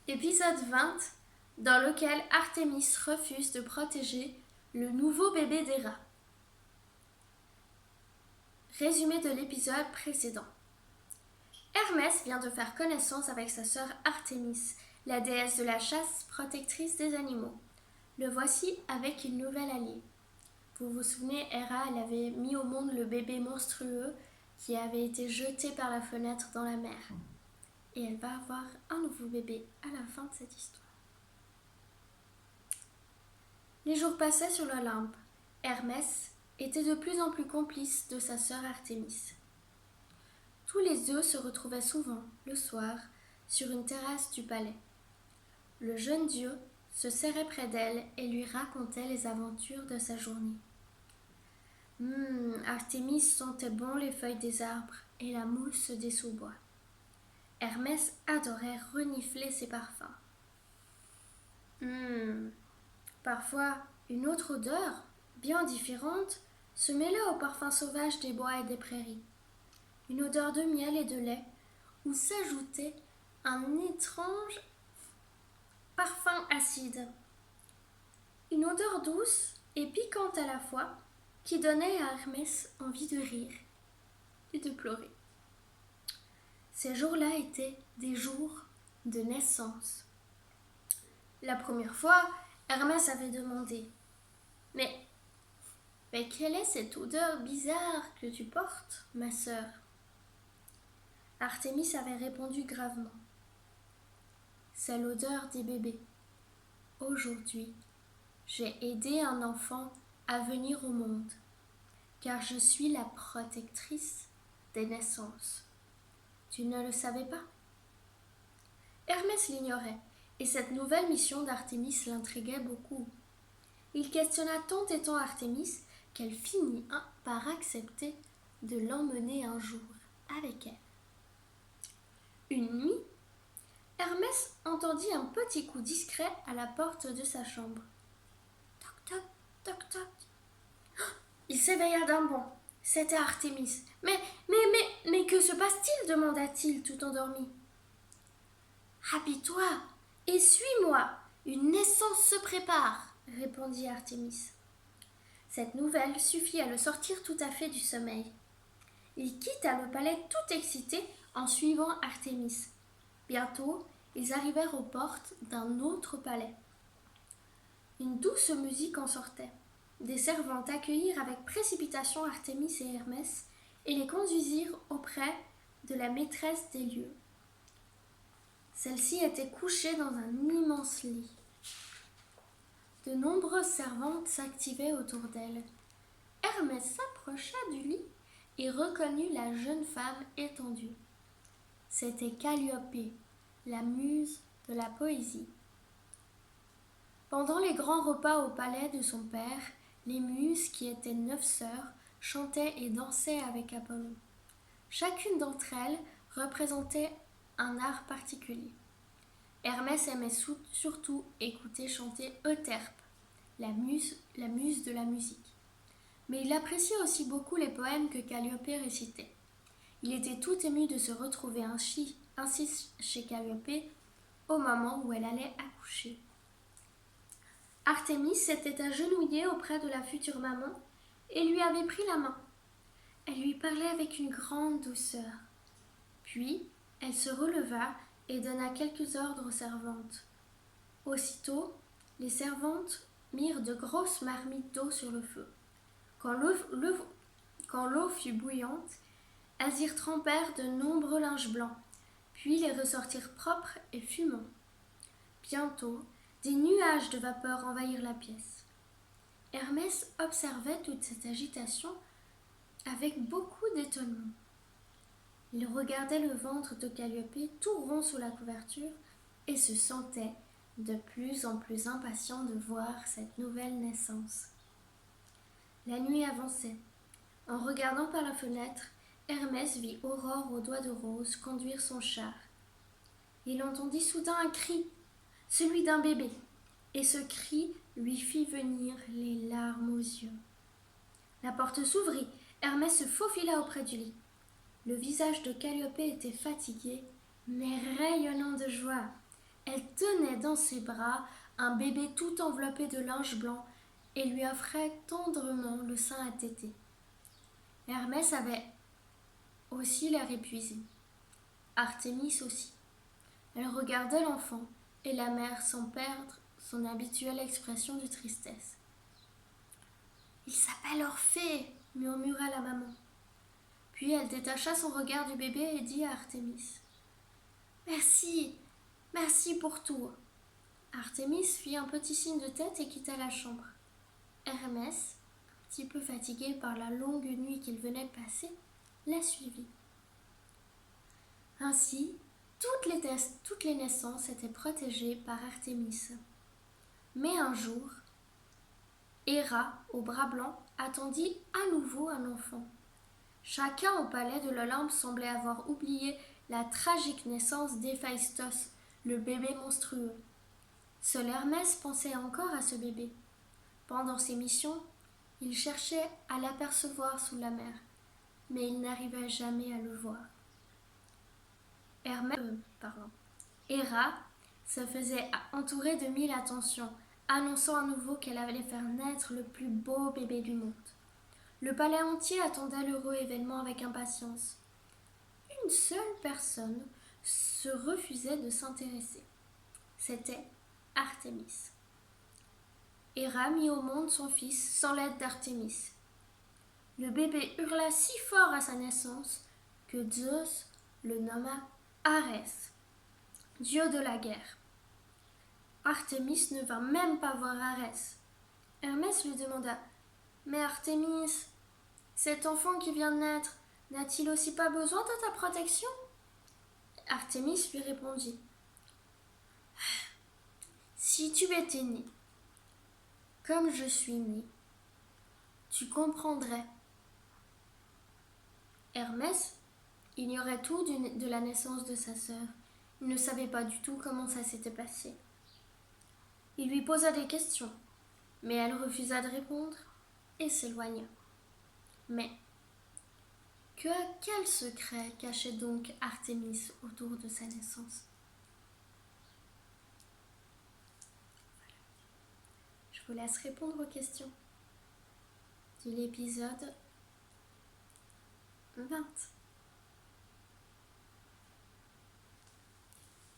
Épisode 20, dans lequel Artémis refuse de protéger le nouveau bébé d'Héra. Résumé de l'épisode précédent. Hermès vient de faire connaissance avec sa sœur Artémis, la déesse de la chasse, protectrice des animaux. Le voici avec une nouvelle alliée. Vous vous souvenez, Héra, elle avait mis au monde le bébé monstrueux qui avait été jeté par la fenêtre dans la mer. Et elle va avoir un nouveau bébé à la fin de cette histoire. Les jours passaient sur l'Olympe. Hermès était de plus en plus complice de sa sœur Artémis. Tous les deux se retrouvaient souvent, le soir, sur une terrasse du palais. Le jeune dieu se serrait près d'elle et lui racontait les aventures de sa journée. Artémis sentait bon les feuilles des arbres et la mousse des sous-bois. Hermès adorait renifler ses parfums. Parfois, une autre odeur, bien différente, se mêlait au parfum sauvage des bois et des prairies. Une odeur de miel et de lait, où s'ajoutait un étrange parfum acide. Une odeur douce et piquante à la fois, qui donnait à Hermès envie de rire et de pleurer. Ces jours-là étaient des jours de naissance. La première fois, Hermès avait demandé « Mais quelle est cette odeur bizarre que tu portes, ma sœur ?» Artémis avait répondu gravement « C'est l'odeur des bébés. Aujourd'hui, j'ai aidé un enfant à venir au monde, car je suis la protectrice des naissances. Tu ne le savais pas ?» Hermès l'ignorait, et cette nouvelle mission d'Artémis l'intriguait beaucoup. Il questionna tant et tant Artémis qu'elle finit par accepter de l'emmener un jour avec elle. Une nuit, Hermès entendit un petit coup discret à la porte de sa chambre. Toc toc, toc toc. Il s'éveilla d'un bond. C'était Artémis. Mais que se passe-t-il demanda-t-il tout endormi. Habille-toi et suis-moi. Une naissance se prépare, répondit Artémis. Cette nouvelle suffit à le sortir tout à fait du sommeil. Il quitta le palais tout excité en suivant Artémis. Bientôt, ils arrivèrent aux portes d'un autre palais. Une douce musique en sortait. Des servantes accueillirent avec précipitation Artémis et Hermès et les conduisirent auprès de la maîtresse des lieux. Celle-ci était couchée dans un immense lit. De nombreuses servantes s'activaient autour d'elle. Hermès s'approcha du lit et reconnut la jeune femme étendue. C'était Calliope, la muse de la poésie. Pendant les grands repas au palais de son père, les muses, qui étaient 9 sœurs, chantaient et dansaient avec Apollon. Chacune d'entre elles représentait un art particulier. Hermès aimait surtout écouter chanter Euterpe, la muse de la musique. Mais il appréciait aussi beaucoup les poèmes que Calliope récitait. Il était tout ému de se retrouver ainsi chez Calliope au moment où elle allait accoucher. Artémis s'était agenouillée auprès de la future maman et lui avait pris la main. Elle lui parlait avec une grande douceur. Puis, elle se releva et donna quelques ordres aux servantes. Aussitôt, les servantes mirent de grosses marmites d'eau sur le feu. Quand l'eau fut bouillante, elles y trempèrent de nombreux linges blancs, puis les ressortirent propres et fumants. Bientôt, des nuages de vapeur envahirent la pièce. Hermès observait toute cette agitation avec beaucoup d'étonnement. Il regardait le ventre de Calliope tout rond sous la couverture et se sentait de plus en plus impatient de voir cette nouvelle naissance. La nuit avançait. En regardant par la fenêtre, Hermès vit Aurore aux doigts de rose conduire son char. Il entendit soudain un cri, celui d'un bébé, et ce cri lui fit venir les larmes aux yeux. La porte s'ouvrit, Hermès se faufila auprès du lit. Le visage de Calliope était fatigué, mais rayonnant de joie. Elle tenait dans ses bras un bébé tout enveloppé de linge blanc et lui offrait tendrement le sein à téter. Hermès avait aussi l'air épuisé. Artémis aussi. Elle regardait l'enfant et la mère sans perdre son habituelle expression de tristesse. « Il s'appelle Orphée !» murmura la maman. Puis elle détacha son regard du bébé et dit à Artémis : « Merci, merci pour tout. » Artémis fit un petit signe de tête et quitta la chambre. Hermès, un petit peu fatigué par la longue nuit qu'il venait de passer, la suivit. Ainsi, toutes les naissances étaient protégées par Artémis. Mais un jour, Héra, au bras blanc, attendit à nouveau un enfant. Chacun au palais de l'Olympe semblait avoir oublié la tragique naissance d'Héphaïstos, le bébé monstrueux. Seul Hermès pensait encore à ce bébé. Pendant ses missions, il cherchait à l'apercevoir sous la mer, mais il n'arrivait jamais à le voir. Héra se faisait entourer de 1000 attentions, annonçant à nouveau qu'elle allait faire naître le plus beau bébé du monde. Le palais entier attendait l'heureux événement avec impatience. Une seule personne se refusait de s'intéresser. C'était Artémis. Héra mit au monde son fils sans l'aide d'Artémis. Le bébé hurla si fort à sa naissance que Zeus le nomma Arès, dieu de la guerre. Artémis ne vint même pas voir Arès. Hermès lui demanda : « Mais Artémis, cet enfant qui vient de naître, n'a-t-il aussi pas besoin de ta protection ?» Artémis lui répondit : « Si tu étais né comme je suis né, tu comprendrais. » Hermès ignorait tout de la naissance de sa sœur. Il ne savait pas du tout comment ça s'était passé. Il lui posa des questions, mais elle refusa de répondre et s'éloigna. Mais quel secret cachait donc Artémis autour de sa naissance ? Je vous laisse répondre aux questions de l'épisode 20.